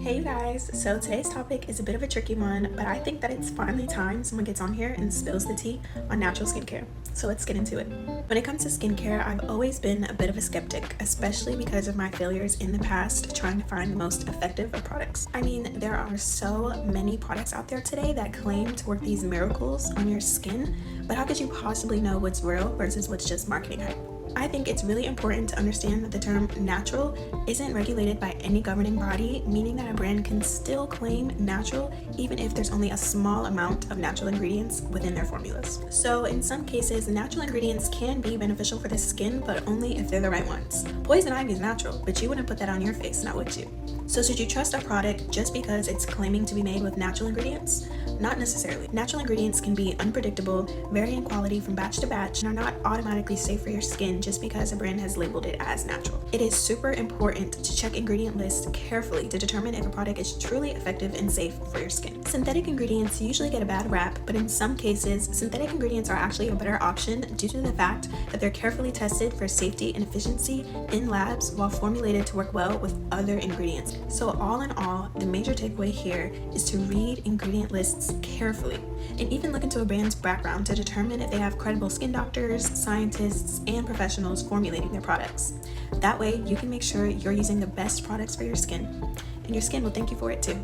Hey you guys, so today's topic is a bit of a tricky one, but I think that it's finally time someone gets on here and spills the tea on natural skincare. So let's get into it. When it comes to skincare, I've always been a bit of a skeptic, especially because of my failures in the past trying to find the most effective of products. I mean, there are so many products out there today that claim to work these miracles on your skin, but how could you possibly know what's real versus what's just marketing hype? I think it's really important to understand that the term natural isn't regulated by any governing body, meaning that a brand can still claim natural even if there's only a small amount of natural ingredients within their formulas. So in some cases, natural ingredients can be beneficial for the skin, but only if they're the right ones. Poison ivy is natural, but you wouldn't put that on your face, now would you? So should you trust a product just because it's claiming to be made with natural ingredients? Not necessarily. Natural ingredients can be unpredictable, vary in quality from batch to batch, and are not automatically safe for your skin just because a brand has labeled it as natural. It is super important to check ingredient lists carefully to determine if a product is truly effective and safe for your skin. Synthetic ingredients usually get a bad rap, but in some cases, synthetic ingredients are actually a better option due to the fact that they're carefully tested for safety and efficiency in labs while formulated to work well with other ingredients. So all in all, the major takeaway here is to read ingredient lists carefully and even look into a brand's background to determine if they have credible skin doctors, scientists, and professionals formulating their products. That way, you can make sure you're using the best products for your skin, and your skin will thank you for it too.